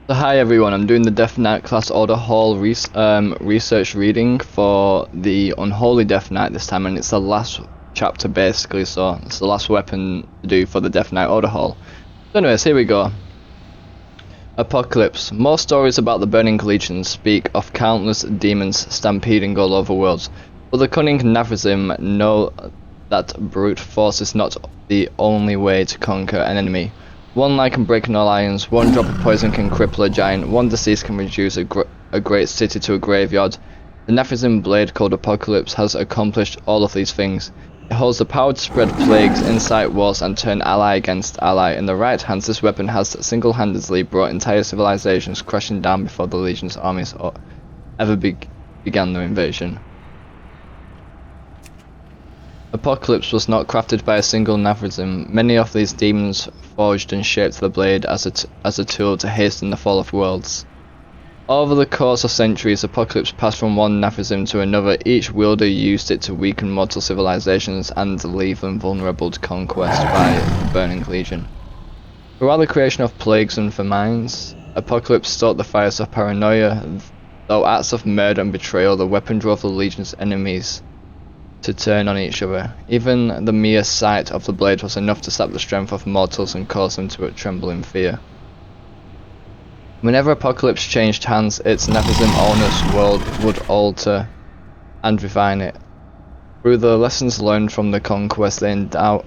So hi everyone, I'm doing the Death Knight class order hall research reading for the Unholy Death Knight this time, and it's the last chapter basically, so it's the last weapon to do for the Death Knight order hall. So anyways, here we go. Apocalypse. More stories about the Burning Legion speak of countless demons stampeding all over worlds, but the cunning Navrizim know that brute force is not the only way to conquer an enemy. One lie can break an alliance, one drop of poison can cripple a giant, one disease can reduce a great city to a graveyard. The Navrizim blade called Apocalypse has accomplished all of these things. It holds the power to spread plagues, incite wars, and turn ally against ally. In the right hands, this weapon has single-handedly brought entire civilizations crashing down before the Legion's armies ever began their invasion. Apocalypse was not crafted by a single Navrizim. Many of these demons forged and shaped the blade as a tool to hasten the fall of worlds. Over the course of centuries, Apocalypse passed from one Navrizim to another. Each wielder used it to weaken mortal civilizations and leave them vulnerable to conquest by the Burning Legion. Throughout the creation of plagues and famines, Apocalypse stoked the fires of paranoia. Though acts of murder and betrayal, the weapon drove the Legion's enemies to turn on each other. Even the mere sight of the blade was enough to sap the strength of mortals and cause them to tremble in fear. Whenever Apocalypse changed hands, its Navrizim owner's world would alter and refine it. Through the lessons learned from the conquest, they endowed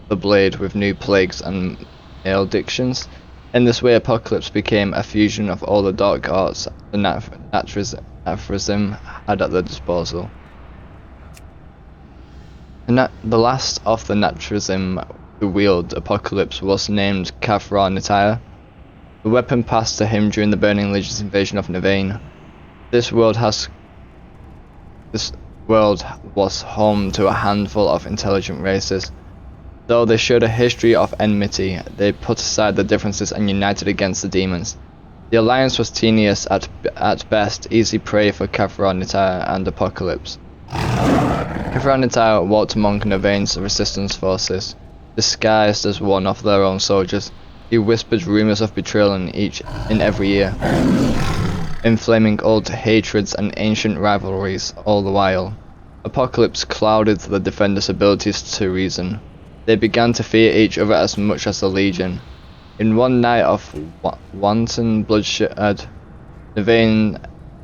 the blade with new plagues and maledictions. In this way, Apocalypse became a fusion of all the dark arts the Navrizim had at their disposal. The last of the Navrizim who wield Apocalypse was named Kafra. The weapon passed to him during the Burning Legion's invasion of Navane. This world was home to a handful of intelligent races. Though they showed a history of enmity, they put aside their differences and united against the demons. The alliance was tenuous at best, easy prey for Kafra and Apocalypse. Kafra walked among Navane's resistance forces, disguised as one of their own soldiers. He whispered rumors of betrayal in every ear, inflaming old hatreds and ancient rivalries all the while. Apocalypse clouded the defenders' abilities to reason. They began to fear each other as much as the Legion. In one night of wanton bloodshed, the Navane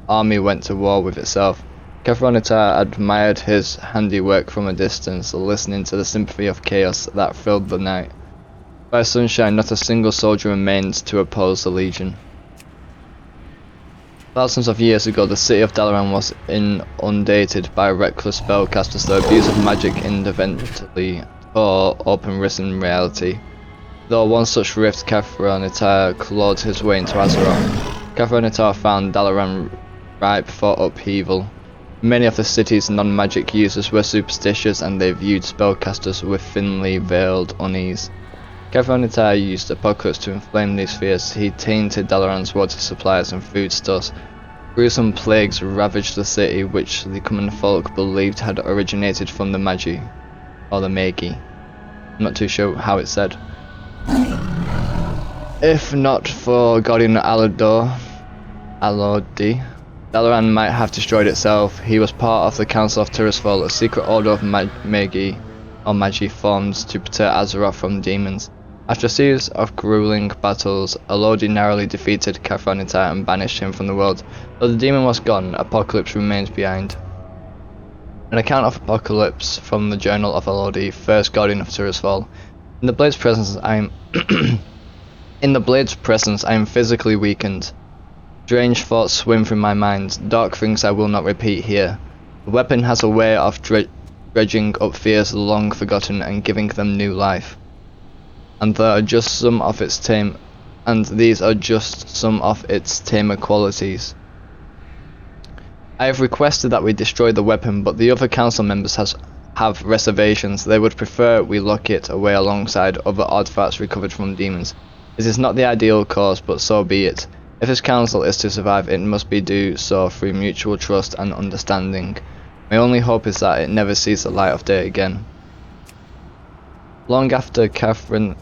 army went to war with itself. Kafra admired his handiwork from a distance, listening to the symphony of chaos that filled the night. By sunshine, not a single soldier remained to oppose the Legion. Thousands of years ago, the city of Dalaran was inundated by reckless spellcasters. The abuse of magic inadvertently tore open risen reality. Though one such rift, Kafra clawed his way into Azeroth. Kafra found Dalaran ripe for upheaval. Many of the city's non-magic users were superstitious, and they viewed spellcasters with thinly veiled unease. Kafra used Apocalypse to inflame these fears. He tainted Dalaran's water supplies and food stores. Gruesome plagues ravaged the city, which the common folk believed had originated from the Magi, or the Magi. I'm not too sure how it's said. If not for Guardian Alodi, Dalaran might have destroyed itself. He was part of the Council of Tirisfal, a secret order of Magi formed to protect Azeroth from demons. After a series of grueling battles, Alodi narrowly defeated Kafra and banished him from the world. Though the demon was gone, Apocalypse remained behind. An account of Apocalypse from the Journal of Alodi, first Guardian of Tirisfal. In the Blade's presence, I am physically weakened. Strange thoughts swim through my mind, dark things I will not repeat here. The weapon has a way of dredging up fears long forgotten and giving them new life. And these are just some of its tamer qualities. I have requested that we destroy the weapon, but the other council members have reservations. They would prefer we lock it away alongside other artifacts recovered from demons. It is not the ideal cause, but so be it. If this council is to survive, it must do so through mutual trust and understanding. My only hope is that it never sees the light of day again. Long after Kafra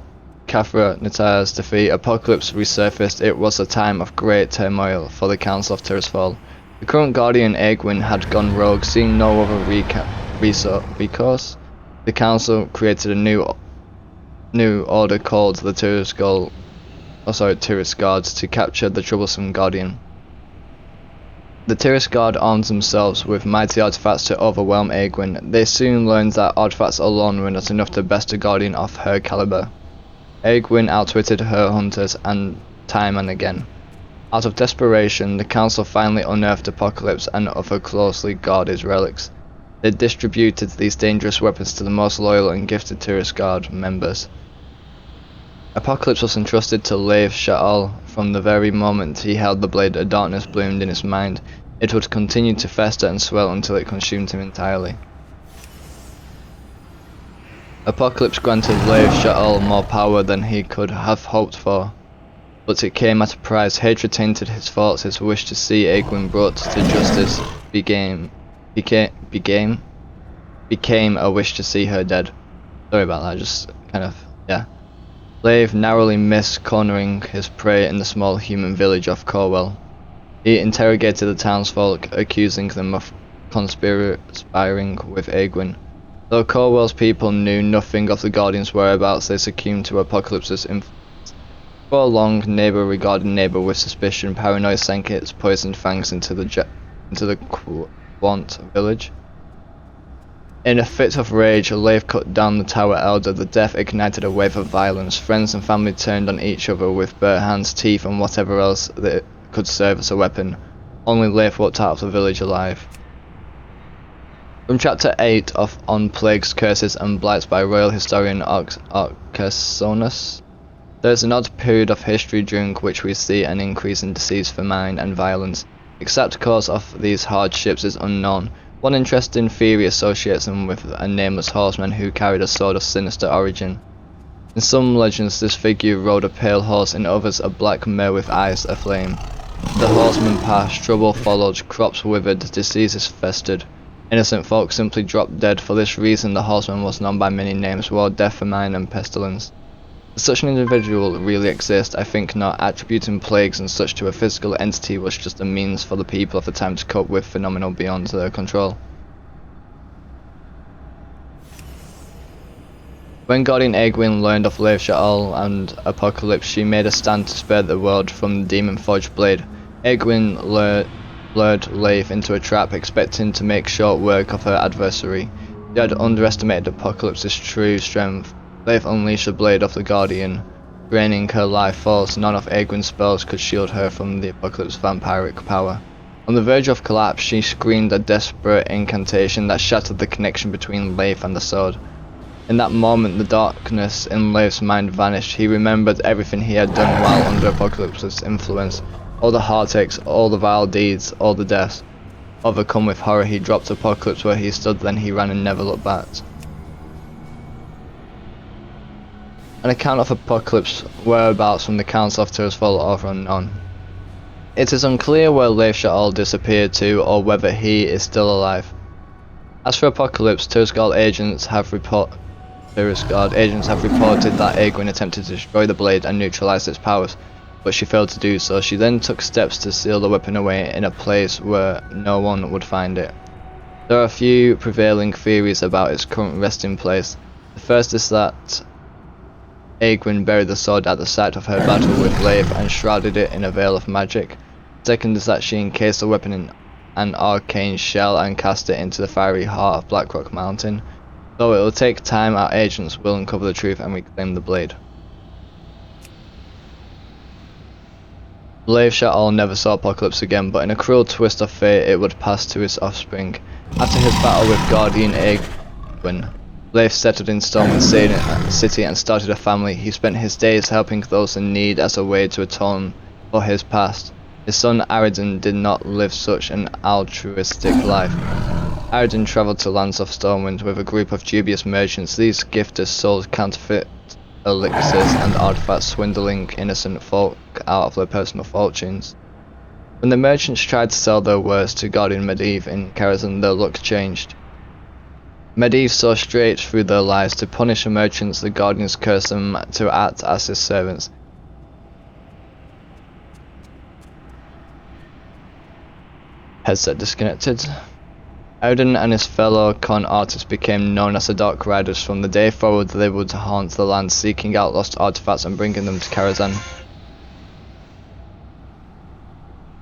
Cathra Nata's defeat, Apocalypse resurfaced. It was a time of great turmoil for the Council of Tirisfal. The current Guardian Aegwynn had gone rogue. Seeing no other recourse, the Council created a new order called the Tirisguards to capture the troublesome Guardian. The Tirisguard armed themselves with mighty artifacts to overwhelm Aegwynn. They soon learned that artifacts alone were not enough to best a Guardian of her caliber. Aegwynn outwitted her hunters time and again. Out of desperation, the Council finally unearthed Apocalypse and other closely guarded relics. They distributed these dangerous weapons to the most loyal and gifted Tirisguard members. Apocalypse was entrusted to Leif Sha'al. From the very moment he held the blade, a darkness bloomed in his mind. It would continue to fester and swell until it consumed him entirely. Apocalypse granted Leif Sha'al more power than he could have hoped for, but it came at a price. Hatred tainted his thoughts. His wish to see Aegwynn brought to justice became a wish to see her dead. Sorry about that, just kind of, yeah. Leif narrowly missed cornering his prey in the small human village of Corwell. He interrogated the townsfolk, accusing them of conspiring with Aegwynn. Though Corwell's people knew nothing of the Guardian's whereabouts, they succumbed to Apocalypse's influence. Before long, neighbour regarded neighbour with suspicion. Paranoia sank its poisoned fangs into the Quant village. In a fit of rage, Leif cut down the tower elder. The death ignited a wave of violence. Friends and family turned on each other with bare hands, teeth, and whatever else that could serve as a weapon. Only Leif walked out of the village alive. From Chapter 8 of On Plagues, Curses and Blights by royal historian Arcasonus, there is an odd period of history during which we see an increase in disease, famine, and violence. The exact cause of these hardships is unknown. One interesting theory associates them with a nameless horseman who carried a sword of sinister origin. In some legends this figure rode a pale horse, in others a black mare with eyes aflame. The horseman passed, trouble followed, crops withered, diseases festered. Innocent folk simply dropped dead. For this reason the horseman was known by many names: war, death, famine, and pestilence. Does such an individual really exist? I think not. Attributing plagues and such to a physical entity was just a means for the people of the time to cope with phenomena beyond their control. When Guardian Aegwynn learned of Leif Sha'al and Apocalypse, she made a stand to spare the world from the demon-forged blade. Aegwynn lured Leif into a trap, expecting to make short work of her adversary. She had underestimated Apocalypse's true strength. Leif unleashed the blade of the Guardian, draining her life force. None of Aegwynn's spells could shield her from the Apocalypse's vampiric power. On the verge of collapse, she screamed a desperate incantation that shattered the connection between Leif and the sword. In that moment, the darkness in Leif's mind vanished. He remembered everything he had done while under Apocalypse's influence. All the heartaches, all the vile deeds, all the deaths. Overcome with horror, he dropped Apocalypse where he stood, then he ran and never looked back. An account of Apocalypse's whereabouts from the Council of Tirisfal are unknown. It is unclear where Leif Sha'al disappeared to, or whether he is still alive. As for Apocalypse, Tirisguard agents have reported that Aegwynn attempted to destroy the blade and neutralize its powers, but she failed to do so. She then took steps to seal the weapon away in a place where no one would find it. There are a few prevailing theories about its current resting place. The first is that Aegwynn buried the sword at the site of her battle with Leif and shrouded it in a veil of magic. Second is that she encased the weapon in an arcane shell and cast it into the fiery heart of Blackrock Mountain. Though it will take time, our agents will uncover the truth and reclaim the blade. Leif Sha'al never saw Apocalypse again, but in a cruel twist of fate it would pass to his offspring. After his battle with Guardian Aegwynn, Leif settled in Stormwind City and started a family. He spent his days helping those in need as a way to atone for his past. His son Aridin did not live such an altruistic life. Aridin travelled to lands of Stormwind with a group of dubious merchants. These gifters sold counterfeit elixirs and artifacts, swindling innocent folk out of their personal fortunes. When the merchants tried to sell their wares to Guardian Medivh in Karazhan, their luck changed. Medivh saw straight through their lies. To punish the merchants, the guardians cursed them to act as his servants. Headset disconnected. Odin and his fellow con artists became known as the Dark Riders. From the day forward, they would haunt the land, seeking out lost artifacts and bringing them to Karazhan.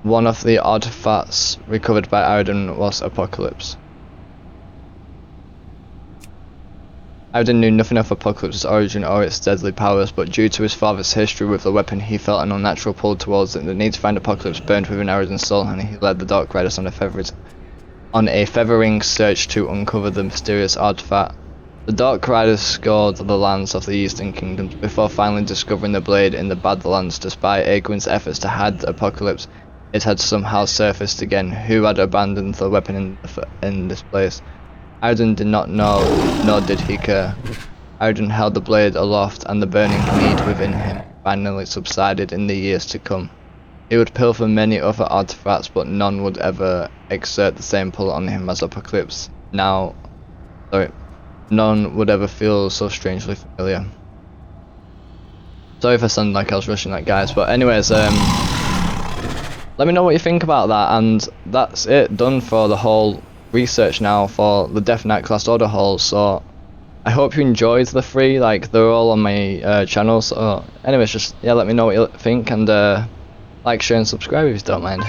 One of the artifacts recovered by Odin was Apocalypse. Odin knew nothing of Apocalypse's origin or its deadly powers, but due to his father's history with the weapon, he felt an unnatural pull towards it. The need to find Apocalypse burned within Odin's soul, and he led the Dark Riders on a feathering search to uncover the mysterious artifact. The Dark Riders scoured the lands of the Eastern Kingdoms before finally discovering the blade in the Badlands. Despite Egwin's efforts to hide the Apocalypse, it had somehow surfaced again. Who had abandoned the weapon in this place? Odin did not know, nor did he care. Odin held the blade aloft, and the burning need within him finally subsided in the years to come. He would pilfer many other artifacts, but none would ever exert the same pull on him as Apocalypse. None would ever feel so strangely familiar. Sorry if I sound like I was rushing that, guys, but anyways, let me know what you think about that, and that's it, done for the whole research now for the Death Knight class order hall. So I hope you enjoyed the three, like they're all on my channel. So anyways, just yeah, let me know what you think, and like, share and subscribe if you don't mind.